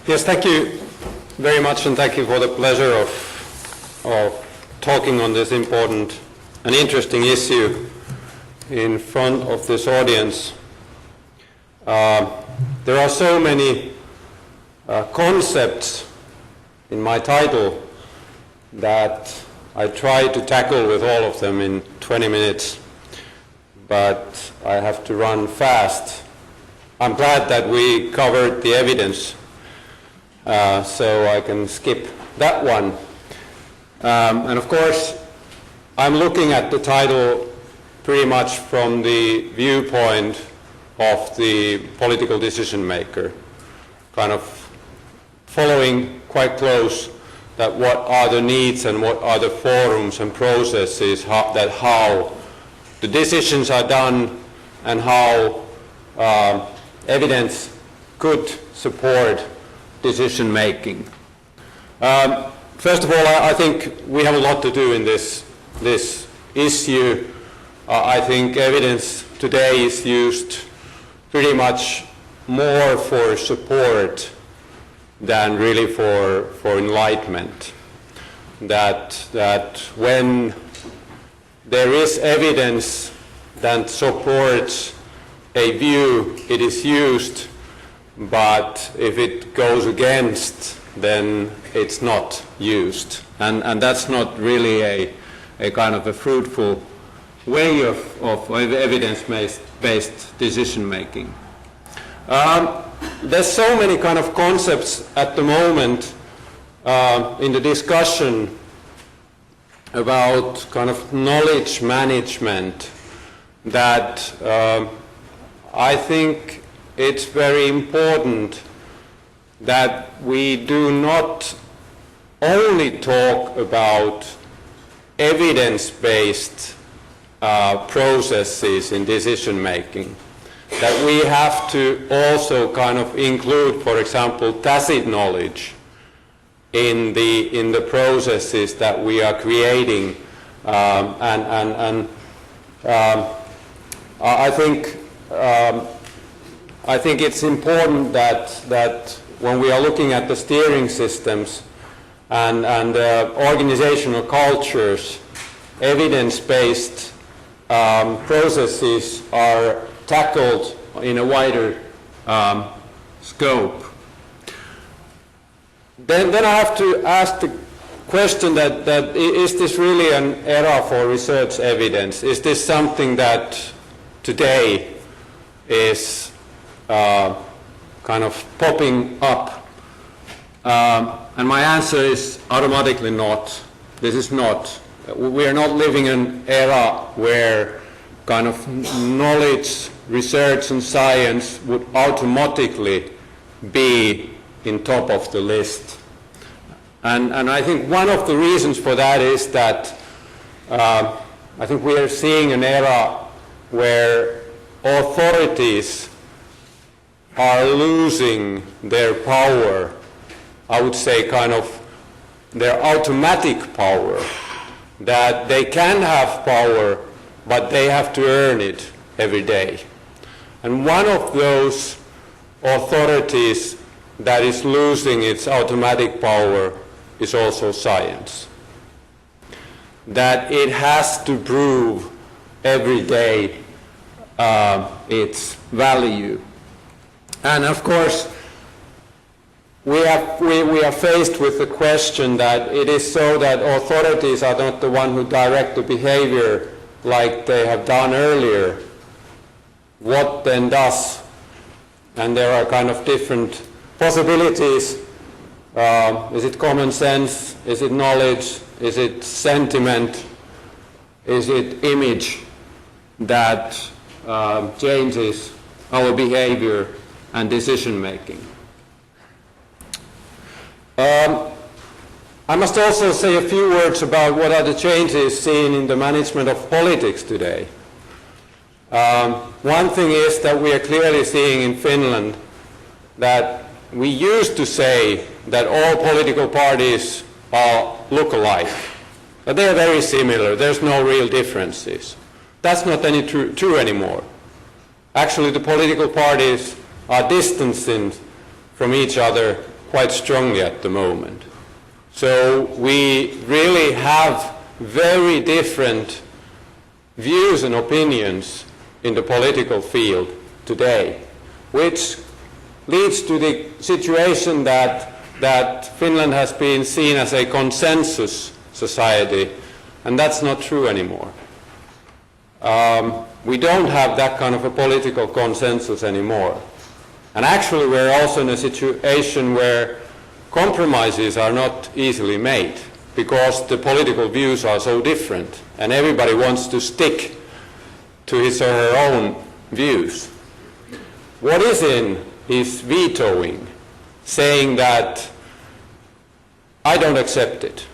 Yes, thank you very much, and thank you for the pleasure of talking on this important and interesting issue in front of this audience. There are so many concepts in my title that I try to tackle with all of them in 20 minutes, but I have to run fast. I'm glad that we covered the evidence, so I can skip that one. And of course, I'm looking at the title pretty much from the viewpoint of the political decision maker, kind of following quite close that what are the needs and what are the forums and processes how the decisions are done and how evidence could support decision making. First of all, I think we have a lot to do in this issue. I think evidence today is used pretty much more for support than really for enlightenment. That when there is evidence that supports a view, it is used, but if it goes against, then it's not used. And that's not really a kind of a fruitful way of evidence-based decision making. There's so many kind of concepts at the moment in the discussion about kind of knowledge management that I think it's very important that we do not only talk about evidence-based processes in decision making, that we have to also kind of include, for example, tacit knowledge in the processes that we are creating, I think it's important that when we are looking at the steering systems and organizational cultures, evidence-based processes are tackled in a wider scope. Then I have to ask the question that is this really an era for research evidence? Is this something that today is kind of popping up? And my answer is automatically not. This is not. We are not living in an era where kind of knowledge, research and science would automatically be in top of the list. And I think one of the reasons for that is that I think we are seeing an era where authorities are losing their power, I would say kind of their automatic power, that they can have power, but they have to earn it every day. And one of those authorities that is losing its automatic power is also science. That it has to prove every day its value. And of course, we are faced with the question that it is so that authorities are not the one who direct the behavior like they have done earlier. What then does? And there are kind of different possibilities. Is it common sense? Is it knowledge? Is it sentiment? Is it image that changes our behavior and decision making? I must also say a few words about what are the changes seen in the management of politics today. One thing is that we are clearly seeing in Finland that we used to say that all political parties look alike, but they are very similar. There's no real differences. That's not true anymore. Actually, the political parties are distancing from each other quite strongly at the moment. So we really have very different views and opinions in the political field today, which leads to the situation that Finland has been seen as a consensus society, and that's not true anymore. We don't have that kind of a political consensus anymore. And actually we're also in a situation where compromises are not easily made because the political views are so different and everybody wants to stick to his or her own views. What is in is vetoing, saying that I don't accept it.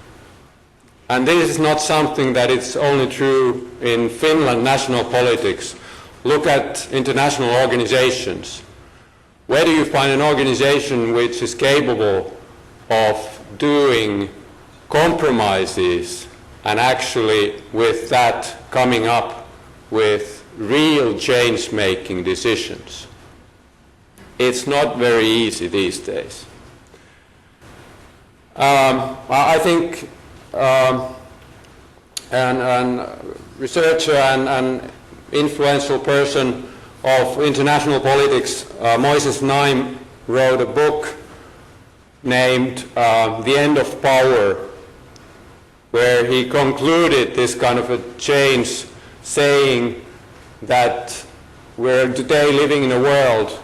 And this is not something that is only true in Finland national politics. Look at international organizations. Where do you find an organization which is capable of doing compromises and actually with that coming up with real change-making decisions? It's not very easy these days. I think an researcher and influential person of international politics, Moises Naim, wrote a book named The End of Power, where he concluded this kind of a change, saying that we're today living in a world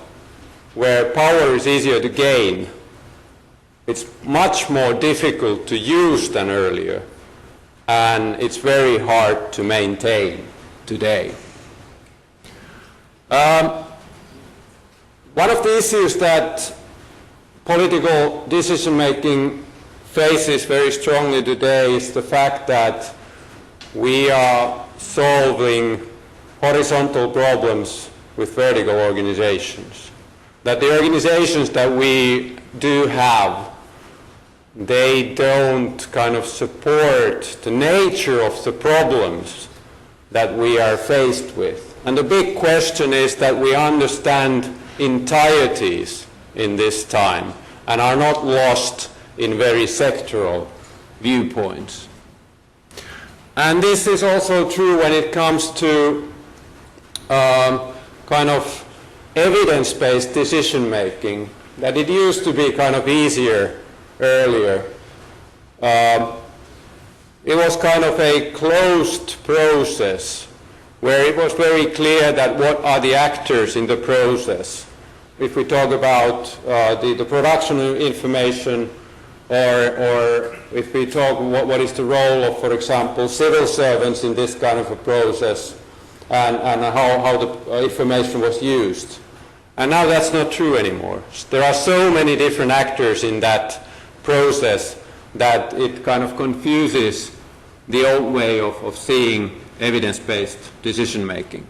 where power is easier to gain. It's much more difficult to use than earlier, and it's very hard to maintain today. One of the issues that political decision-making faces very strongly today is the fact that we are solving horizontal problems with vertical organizations. That the organizations that we do have, they don't kind of support the nature of the problems that we are faced with. And the big question is that we understand entireties in this time and are not lost in very sectoral viewpoints. And this is also true when it comes to kind of evidence-based decision-making, that it used to be kind of easier earlier. It was kind of a closed process where it was very clear that what are the actors in the process. If we talk about the production of information, or if we talk what is the role of, for example, civil servants in this kind of a process, and how the information was used. And now that's not true anymore. There are so many different actors in that process that it kind of confuses the old way of seeing evidence-based decision-making.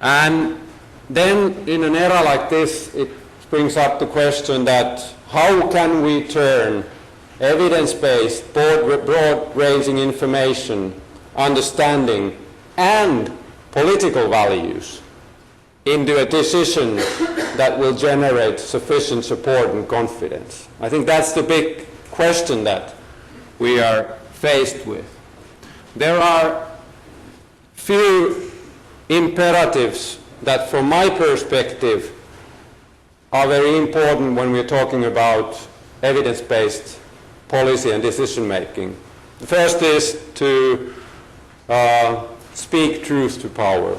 And then in an era like this, it brings up the question that how can we turn evidence-based, broad-ranging information, understanding, and political values into a decision that will generate sufficient support and confidence? I think that's the big question that we are faced with. There are few imperatives that, from my perspective, are very important when we're talking about evidence-based policy and decision-making. The first is to speak truth to power.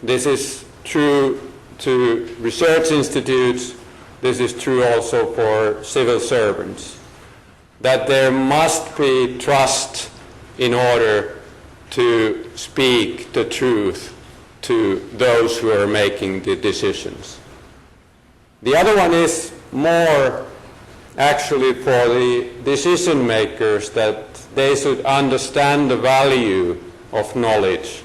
This is true to research institutes. This is true also for civil servants. That there must be trust in order to speak the truth to those who are making the decisions. The other one is more actually for the decision makers, that they should understand the value of knowledge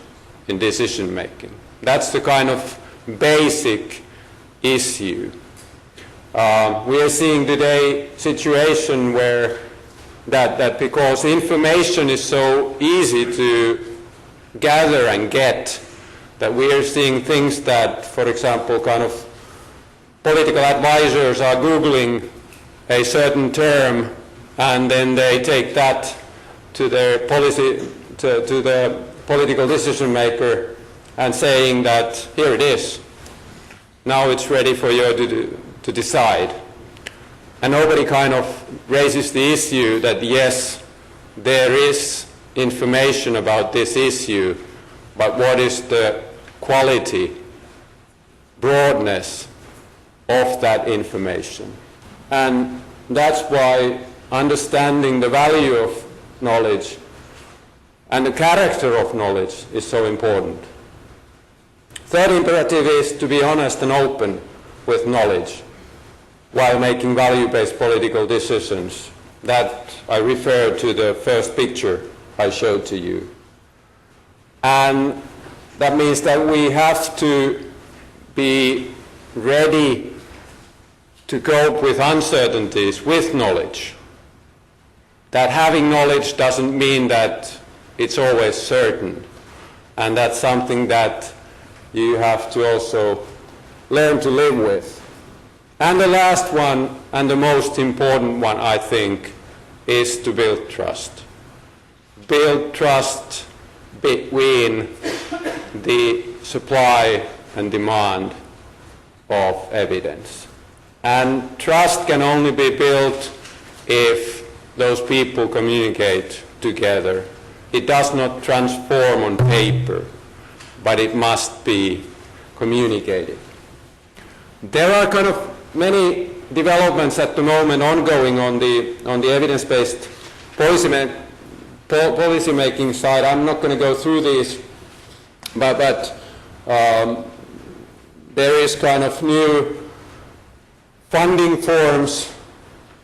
in decision making. That's the kind of basic issue. We are seeing today a situation where that because information is so easy to gather and get, that we are seeing things that, for example, kind of political advisors are Googling a certain term and then they take that to their policy, to the political decision maker and saying that here it is. Now it's ready for you to decide. And nobody kind of raises the issue that yes, there is information about this issue, but what is the quality, broadness of that information? And that's why understanding the value of knowledge and the character of knowledge is so important. Third imperative is to be honest and open with knowledge while making value-based political decisions. That I refer to the first picture I showed to you. And that means that we have to be ready to cope with uncertainties with knowledge. That having knowledge doesn't mean that it's always certain. And that's something that you have to also learn to live with. And the last one, and the most important one, I think, is to build trust. Build trust between the supply and demand of evidence. And trust can only be built if those people communicate together. It does not transform on paper, but it must be communicated. There are kind of many developments at the moment ongoing on the evidence-based policy making side. I'm not going to go through these, but there is kind of new funding forms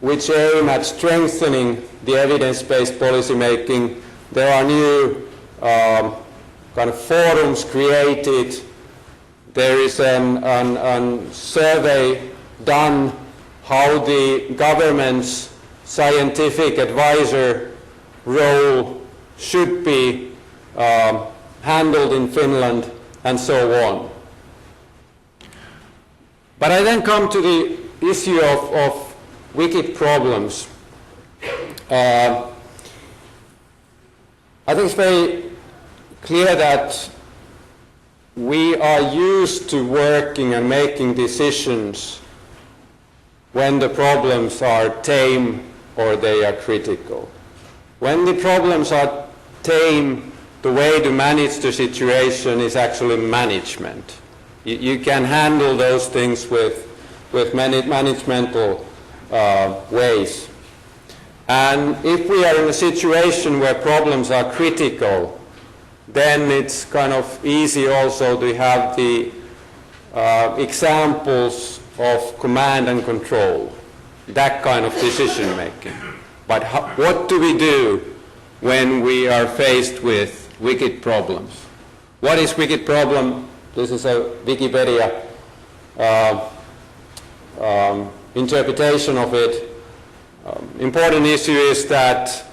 which aim at strengthening the evidence-based policy making. There are new kind of forums created. There is a survey done how the government's scientific advisor role should be handled in Finland, and so on. But I then come to the issue of wicked problems. I think it's very clear that we are used to working and making decisions when the problems are tame or they are critical. When the problems are tame, the way to manage the situation is actually management. You can handle those things with managemental ways. And if we are in a situation where problems are critical, then it's kind of easy also to have the examples of command and control, that kind of decision making. But what do we do when we are faced with wicked problems? What is wicked problem? This is a Wikipedia interpretation of it. Important issue is that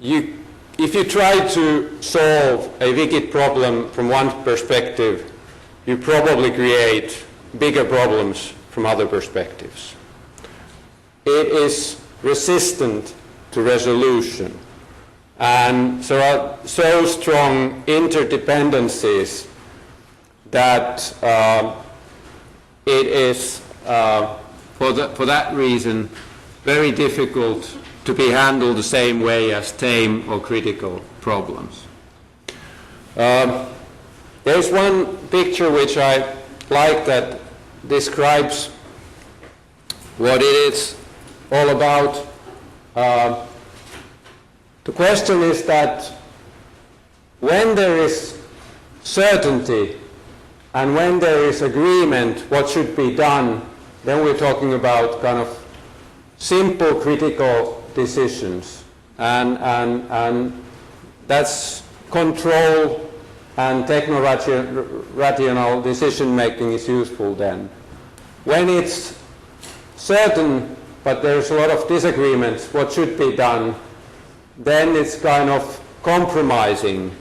if you try to solve a wicked problem from one perspective, you probably create bigger problems from other perspectives. It is resistant to resolution, and there are so strong interdependencies that it is, for that reason, very difficult to be handled the same way as tame or critical problems. There's one picture which I like that describes what it is all about. The question is that when there is certainty and when there is agreement what should be done, then we're talking about kind of simple critical decisions, and that's control and techno-rational decision making is useful then. When it's certain but there's a lot of disagreements what should be done, then it's kind of compromising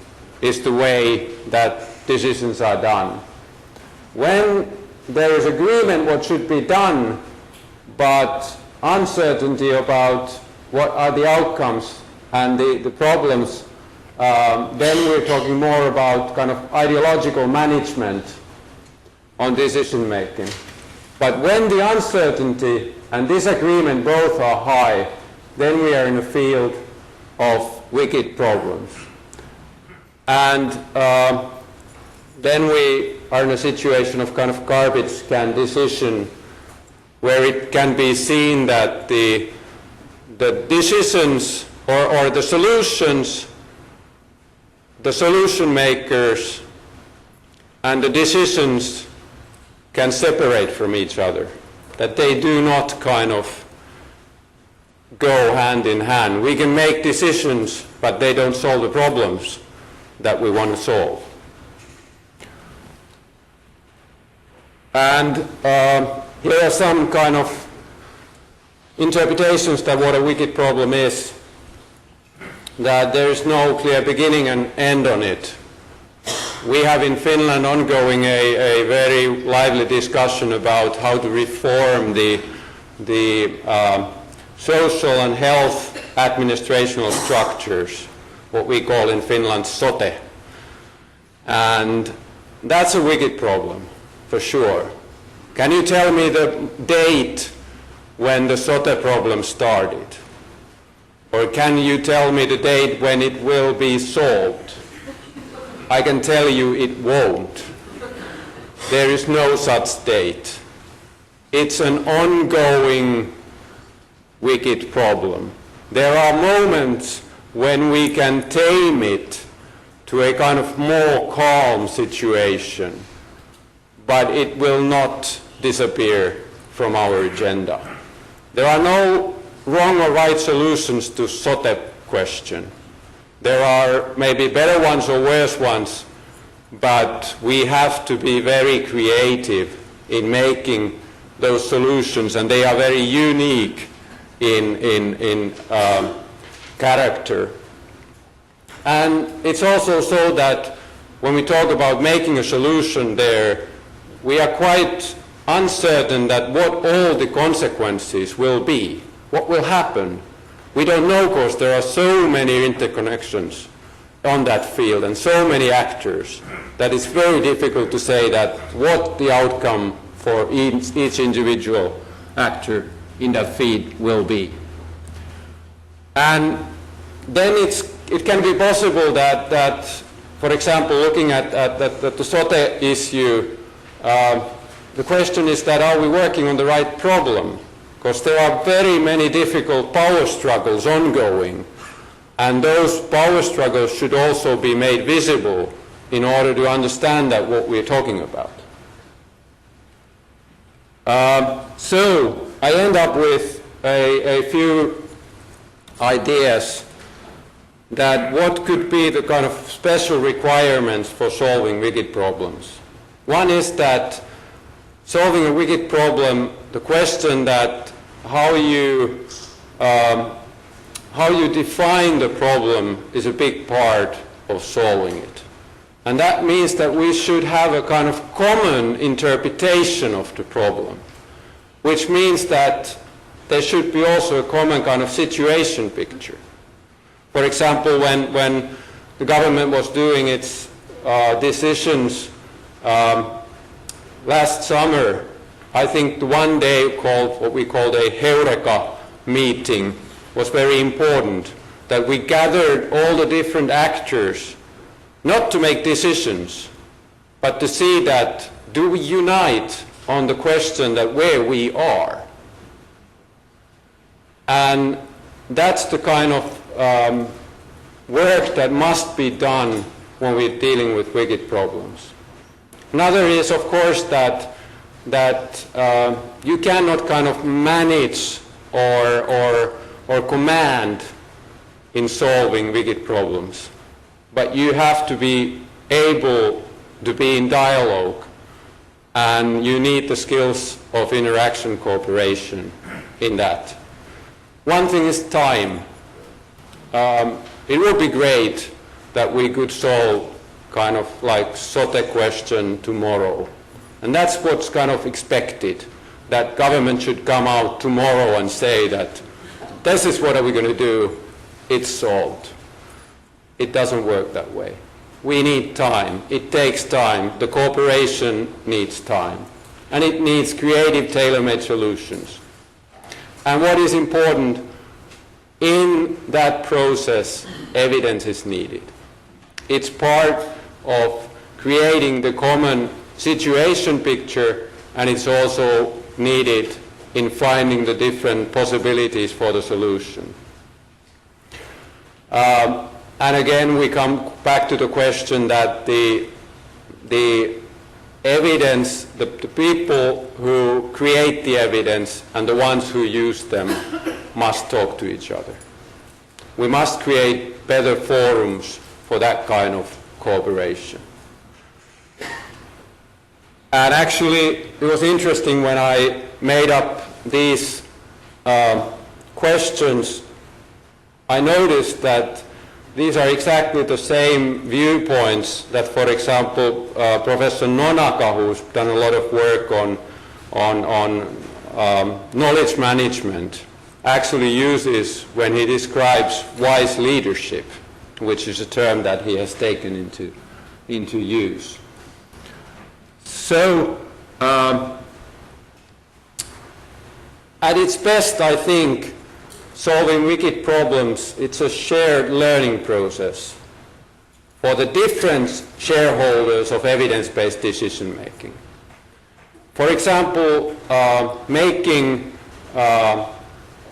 is the way that decisions are done. When there is agreement what should be done, but uncertainty about what are the outcomes and the problems, then we're talking more about kind of ideological management on decision making. But when the uncertainty and disagreement both are high, then we are in a field of wicked problems. And then we are in a situation of kind of garbage can decision, where it can be seen that the decisions or the solutions, the solution makers and the decisions can separate from each other, that they do not kind of go hand in hand. We can make decisions, but they don't solve the problems that we want to solve. And here are some kind of interpretations that what a wicked problem is, that there is no clear beginning and end on it. We have in Finland ongoing a very lively discussion about how to reform the social and health administrational structures, what we call in Finland sote. And that's a wicked problem, for sure. Can you tell me the date when the sote problem started? Or can you tell me the date when it will be solved? I can tell you it won't. There is no such date. It's an ongoing wicked problem. There are moments when we can tame it to a kind of more calm situation, but it will not disappear from our agenda. There are no wrong or right solutions to sote question. There are maybe better ones or worse ones, but we have to be very creative in making those solutions, and they are very unique in character. And it's also so that when we talk about making a solution there, we are quite uncertain that what all the consequences will be, what will happen. We don't know, because there are so many interconnections on that field and so many actors that it's very difficult to say that what the outcome for each individual actor in that field will be. And then it can be possible that for example, looking at the sote issue, the question is that are we working on the right problem? Because there are very many difficult power struggles ongoing, and those power struggles should also be made visible in order to understand that what we're talking about. So I end up with a few ideas that what could be the kind of special requirements for solving wicked problems. One is that solving a wicked problem, the question that how you define the problem is a big part of solving it. And that means that we should have a kind of common interpretation of the problem, which means that there should be also a common kind of situation picture. For example, when the government was doing its decisions last summer, I think the one day called what we called a Heureka meeting was very important, that we gathered all the different actors, not to make decisions, but to see that do we unite on the question that where we are. And that's the kind of work that must be done when we're dealing with wicked problems. Another is, of course, that you cannot kind of manage or command in solving wicked problems, but you have to be able to be in dialogue, and you need the skills of interaction cooperation in that. One thing is time. It would be great that we could solve kind of like sote question tomorrow. And that's what's kind of expected, that government should come out tomorrow and say that this is what are we going to do, it's solved. It doesn't work that way. We need time. It takes time. The cooperation needs time. And it needs creative, tailor-made solutions. And what is important, in that process, evidence is needed. It's part of creating the common situation picture, and it's also needed in finding the different possibilities for the solution. And again, we come back to the question that the evidence, the people who create the evidence and the ones who use them must talk to each other. We must create better forums for that kind of cooperation. And actually, it was interesting when I made up these questions, I noticed that these are exactly the same viewpoints that, for example, Professor Nonaka, who's done a lot of work on knowledge management, actually uses when he describes wise leadership, which is a term that he has taken into use. So, at its best, I think, solving wicked problems, it's a shared learning process for the different shareholders of evidence-based decision-making. For example, making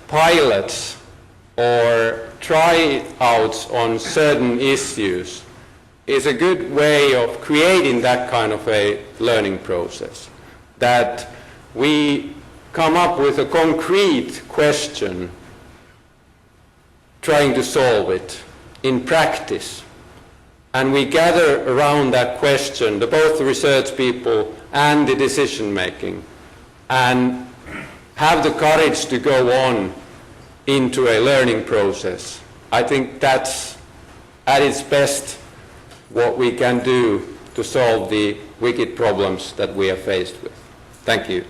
pilots or tryouts on certain issues is a good way of creating that kind of a learning process, that we come up with a concrete question trying to solve it in practice. And we gather around that question, both the research people and the decision making, and have the courage to go on into a learning process. I think that's at its best what we can do to solve the wicked problems that we are faced with. Thank you.